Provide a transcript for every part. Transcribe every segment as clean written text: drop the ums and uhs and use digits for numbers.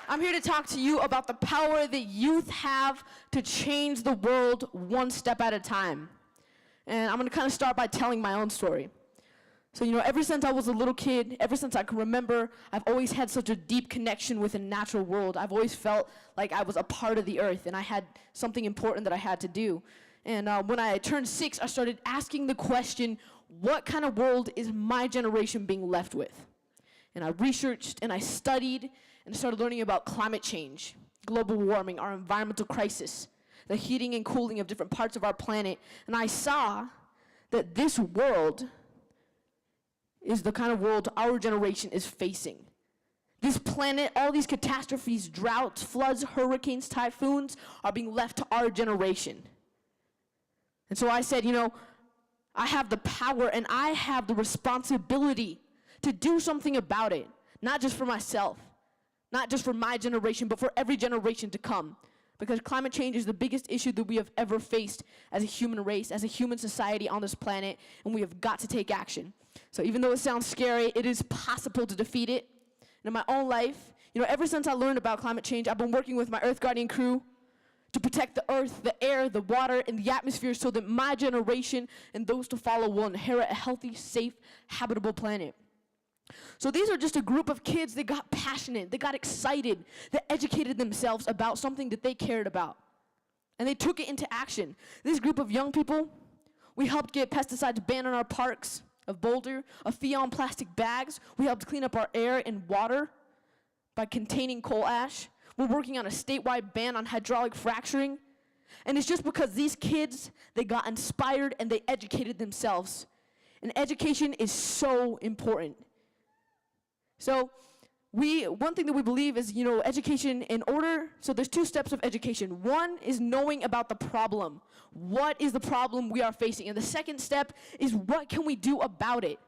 I'm here to talk to you about the power that youth have to change the world one step at a time. And I'm going to kind of start by telling my own story. So, ever since I was a little kid, ever since I can remember, I've always had such a deep connection with the natural world. I've always felt like I was a part of the earth, and I had something important that I had to do. And when I turned 6, I started asking the question, what kind of world is my generation being left with? And I researched, and I studied, and I started learning about climate change, global warming, our environmental crisis, the heating and cooling of different parts of our planet. And I saw that this world is the kind of world our generation is facing. This planet, all these catastrophes, droughts, floods, hurricanes, typhoons, are being left to our generation. And so I said, I have the power and I have the responsibility to do something about it, not just for myself, not just for my generation, but for every generation to come. Because climate change is the biggest issue that we have ever faced as a human race, as a human society on this planet, and we have got to take action. So even though it sounds scary, it is possible to defeat it. And in my own life, ever since I learned about climate change, I've been working with my Earth Guardian crew to protect the earth, the air, the water, and the atmosphere so that my generation and those to follow will inherit a healthy, safe, habitable planet. So these are just a group of kids that got passionate, they got excited, that educated themselves about something that they cared about. And they took it into action. This group of young people, we helped get pesticides banned in our parks of Boulder, a fee on plastic bags. We helped clean up our air and water by containing coal ash. We're working on a statewide ban on hydraulic fracturing. And it's just because these kids, they got inspired and they educated themselves. And education is so important. So one thing that we believe is, education so there's 2 steps of education. One is knowing about the problem. What is the problem we are facing? And the second step is what can we do about it?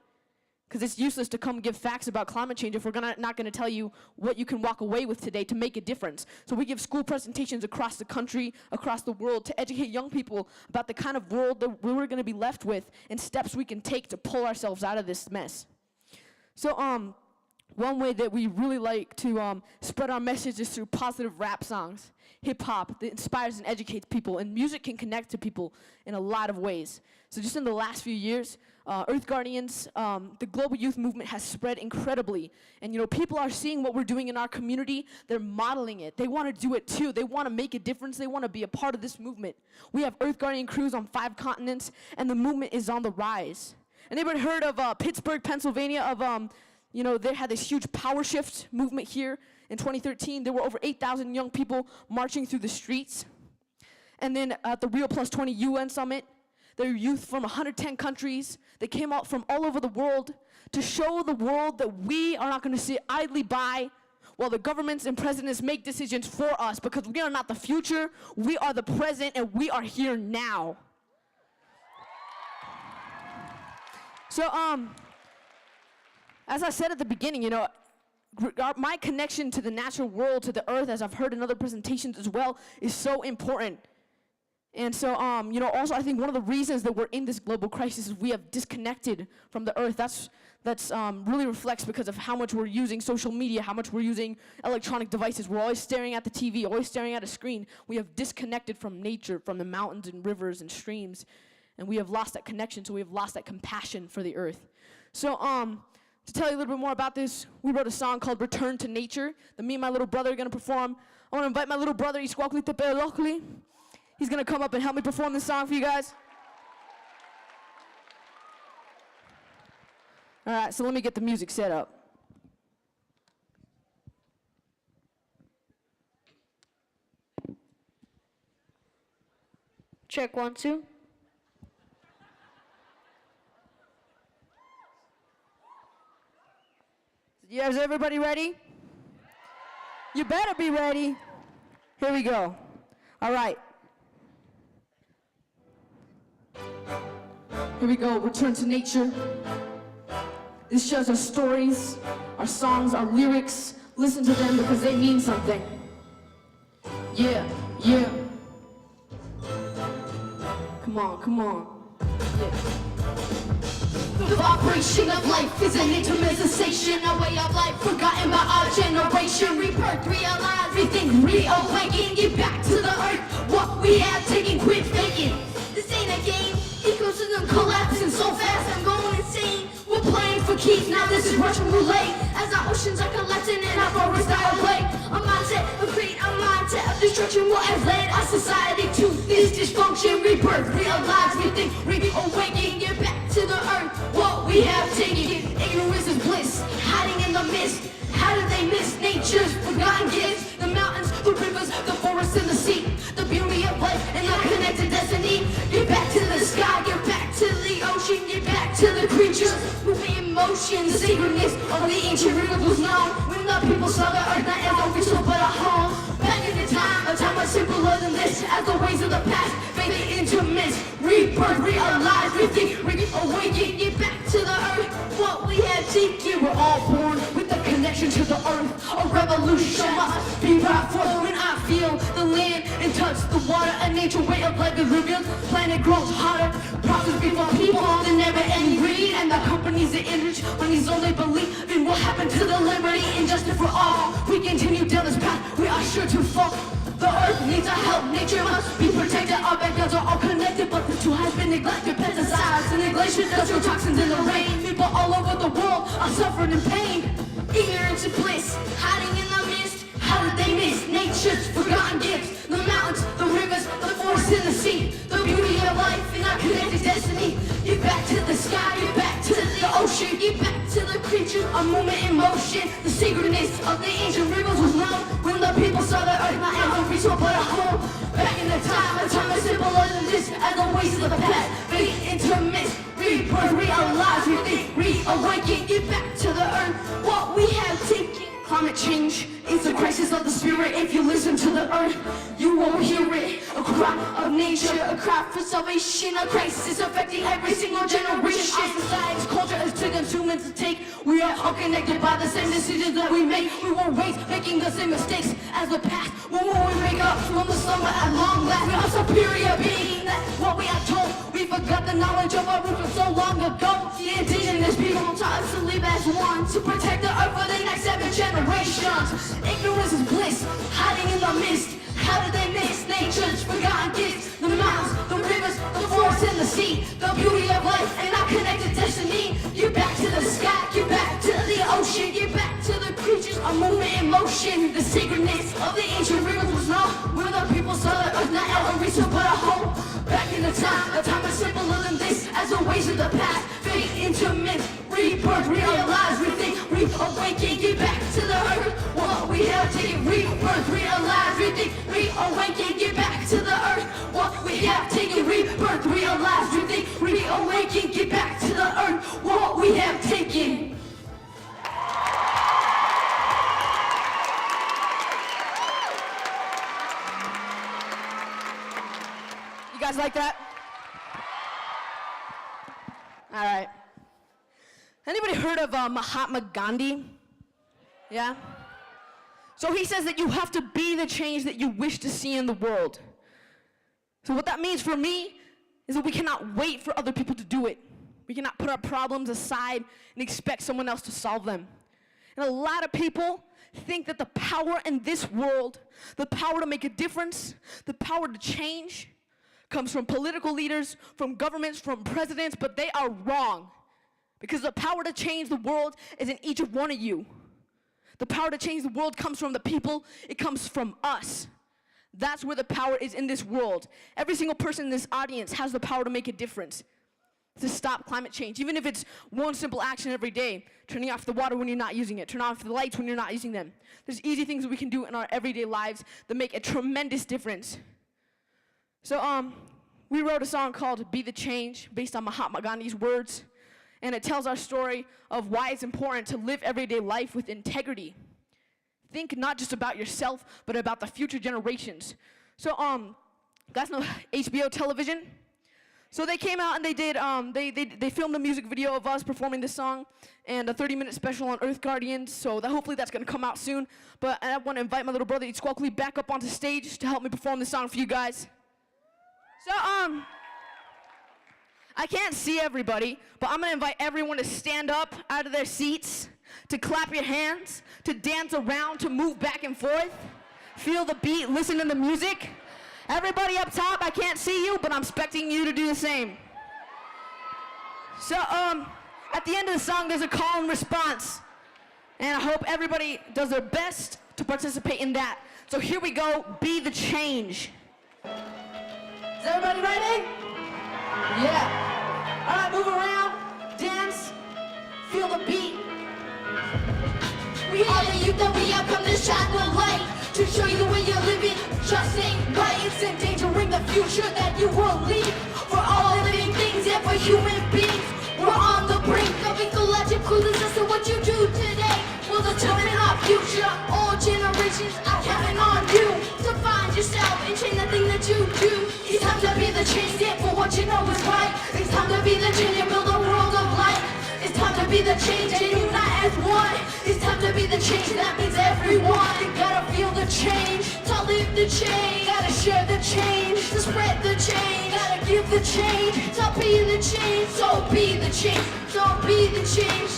Because it's useless to come give facts about climate change if we're not going to tell you what you can walk away with today to make a difference. So we give school presentations across the country, across the world, to educate young people about the kind of world that we're going to be left with and steps we can take to pull ourselves out of this mess. So, one way that we really like to spread our message is through positive rap songs, hip-hop that inspires and educates people, and music can connect to people in a lot of ways. So just in the last few years, Earth Guardians, the global youth movement has spread incredibly. And people are seeing what we're doing in our community, they're modeling it. They want to do it too. They want to make a difference. They want to be a part of this movement. We have Earth Guardian crews on 5 continents, and the movement is on the rise. Anybody heard of Pittsburgh, Pennsylvania, they had this huge power shift movement here in 2013. There were over 8,000 young people marching through the streets. And then at the Rio Plus 20 UN Summit, there were youth from 110 countries that came out from all over the world to show the world that we are not going to sit idly by while the governments and presidents make decisions for us, because we are not the future, we are the present, and we are here now. So, as I said at the beginning, my connection to the natural world, to the earth, as I've heard in other presentations as well, is so important. And so, also I think one of the reasons that we're in this global crisis is we have disconnected from the earth. That's really reflects because of how much we're using social media, how much we're using electronic devices. We're always staring at the TV, always staring at a screen. We have disconnected from nature, from the mountains and rivers and streams, and we have lost that connection, so we have lost that compassion for the earth. So, to tell you a little bit more about this, we wrote a song called Return to Nature that me and my little brother are going to perform. I want to invite my little brother, Xiuhtezcatl. He's going to come up and help me perform this song for you guys. All right, so let me get the music set up. Check 1, 2. Is everybody ready? You better be ready. Here we go. All right. Here we go. Return to nature. This shows our stories, our songs, our lyrics. Listen to them because they mean something. Yeah, yeah. Come on, come on. Yeah. The vibration of life is an intimate sensation, a way of life forgotten by our generation. Rebirth, realize, rethink, reawaken, get back to the earth. What we have taken, quit faking. This ain't a game. Ecosystem collapsing so fast, I'm going insane. We're playing for keeps, now this is Russian roulette. As our oceans are collapsing and our forests die away. A mindset of greed, a mindset of destruction will have led our society to this dysfunction. Rebirth, realize, rethink, reawaken, get back to the earth. What we have taken, ignorance is bliss, hiding in the mist. How did they miss nature's forgotten gifts? The mountains, the rivers, the forests and the sea. The beauty of life and our connected destiny. Get back to the sky, get back to the ocean, get back to the creatures moving in motion. The sacredness of the ancient rivers was known when the people saw the earth not as a ritual but a home. Back in the time, a time much simpler than this, as the ways of the past faded into mist. Rebirth, realize, rethink, reawaken, get back to the earth. What we have taken, we're all born with the connection to the earth. A revolution must be brought forth when I feel the land and touch the water. A nature way of life is revealed. Planet grows hotter. Profits before people, the never ending greed. And the companies that enrich money's all they believe in. What happened to the liberty and justice for all? We continue down this path, we are sure to fall. The earth needs our help, nature must be protected. Our backyards are all connected, but the two has been neglected. Pesticides and neglected, industrial toxins in the rain. People all over the world are suffering in pain. Ignorance and bliss, hiding in the mist. How did they miss nature's forgotten gifts? The mountains, the rivers, the forests and the sea. The beauty of life and our connected destiny. Get back to the sky, get back to the ocean. Get back to the creatures, a movement in motion. The sacredness of the ancient rivers was known when the people saw the earth not as a resource but a home. Back in the time, a time is simpler than this, as the ways of the past fade into mist. Rebirth, realize, rethink, reawaken, get back to the earth. What we have taken. Climate change is a crisis of the spirit. If you listen to the earth, you won't hear it. A cry of nature, a cry for salvation. A crisis affecting every single generation. Our society's culture is to consume and to take. We are all connected by the same decisions that we make. We won't waste making the same mistakes as the past. When will we wake up from the slumber at long last? We are superior being, that's what we are told. We forgot the knowledge of our roots from so long ago. The indigenous people taught us to live as one, to protect the earth for the next 7 generations. Ignorance is bliss, hiding in the mist. How did they miss nature's forgotten gifts? The mountains, the rivers, the forests and the sea. The beauty of life and our connected destiny. Get back to the sky, get back to the ocean. Get back to the creatures, a movement in motion. The sacredness of the ancient rivers was known where the people saw the earth not as a resource but a home. Back in the time, a time is simpler than this, as the ways of the past fade into mist. Rebirth, realize, rethink, reawaken, get back to the earth. What we have taken, rebirth, realize, rethink, reawaken, get back to the earth. What we have taken, rebirth, realize, rethink, reawaken, get back to the earth. What we have taken. You guys like that? All right. Anybody heard of Mahatma Gandhi? Yeah? So he says that you have to be the change that you wish to see in the world. So what that means for me is that we cannot wait for other people to do it. We cannot put our problems aside and expect someone else to solve them. And a lot of people think that the power in this world, the power to make a difference, the power to change, comes from political leaders, from governments, from presidents, but they are wrong. Because the power to change the world is in each of one of you. The power to change the world comes from the people. It comes from us. That's where the power is in this world. Every single person in this audience has the power to make a difference, to stop climate change. Even if it's one simple action every day, turning off the water when you're not using it, turn off the lights when you're not using them. There's easy things that we can do in our everyday lives that make a tremendous difference. So we wrote a song called Be the Change, based on Mahatma Gandhi's words. And it tells our story of why it's important to live everyday life with integrity. Think not just about yourself, but about the future generations. So, guys know HBO television? So they came out and they did, they filmed a music video of us performing this song and a 30-minute special on Earth Guardians. So hopefully that's gonna come out soon. But I want to invite my little brother Xiuhtezcatl back up onto stage to help me perform this song for you guys. So, I can't see everybody, but I'm gonna invite everyone to stand up out of their seats, to clap your hands, to dance around, to move back and forth. Feel the beat, listen to the music. Everybody up top, I can't see you, but I'm expecting you to do the same. So, at the end of the song, there's a call and response. And I hope everybody does their best to participate in that. So here we go, be the change. Is everybody ready? Yeah. All right, move around, dance, feel the beat. We are the youth and we have come to shine the light, to show you the way you're living just ain't right. It's endangering the future that you will leave for all living things and for human beings. We're on the brink of ecological disaster. What you do today will determine our future. All generations are counting on you to find yourself and change the thing that you do. It's time to be the change, stand for what you know is right. It's time to be the change and build a world of light. It's time to be the change and unite as one. It's time to be the change, that means everyone. You gotta feel the change, to live the change. Gotta share the change, to spread the change. Gotta give the change, to be the change. So be the change, so be the change.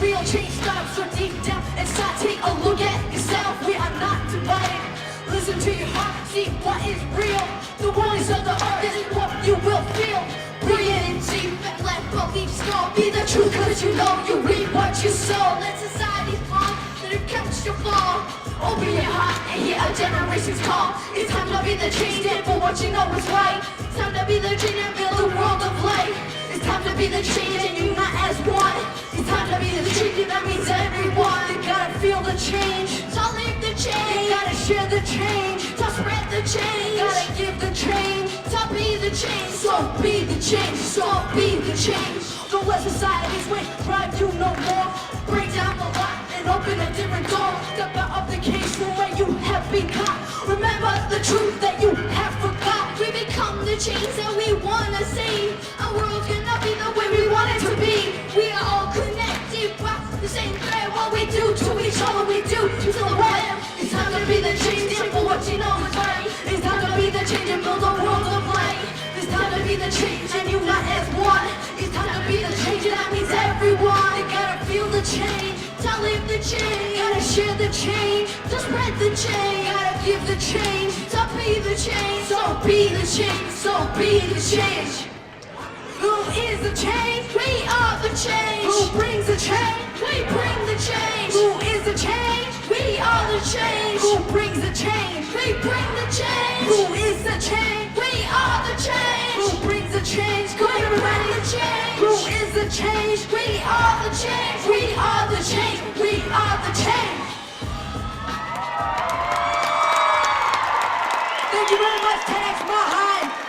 Real change starts so deep down inside. Take a look at yourself, we are not divided. Listen to your heart, see what is real. The wonders of the earth, this is what you will feel. Brilliant and deep and let beliefs go. Be the truth cause you know you reap what you sow. Let society's fall, let it catch your fall. Open your heart and hear a generation's call. It's time to be the change, stand for what you know is right. It's time to be the change and build a world of light. It's time to be the change and unite as one. It's time to be the change and that means everyone. You gotta feel the change, to live the change. You gotta share the change, to spread the change. Gotta give the change, to be the change. So be the change, so be the change. Don't let society's way drive you no more. Break down the lock and open a different door. Step out of the cage from where you have been caught. Remember the truth that you have forgot. We become the change that we wanna see. Our world's gonna be the way we want it to be. We are all connected by the same thread. What we do to each other, we do to the world. It's time to be the change, stand for what you know is right. It's time to be the change and build a world of light. It's time to be the change and unite as one. It's time to be the change and that means everyone. You gotta feel the change, to live the change. Gotta share the change, to spread the change. Gotta give the change, to be the change. So be the change, so be the change. Who is the change? We are the change. Who brings the change? We bring the change. Who is the change? We are the change. Who brings the change? We bring the change. Who is the change? We are the change. Who brings the change? Go ahead and bring the change. Who is the change? We are the change. We are the change. We are the change. Thank you very much, TedX Mile High.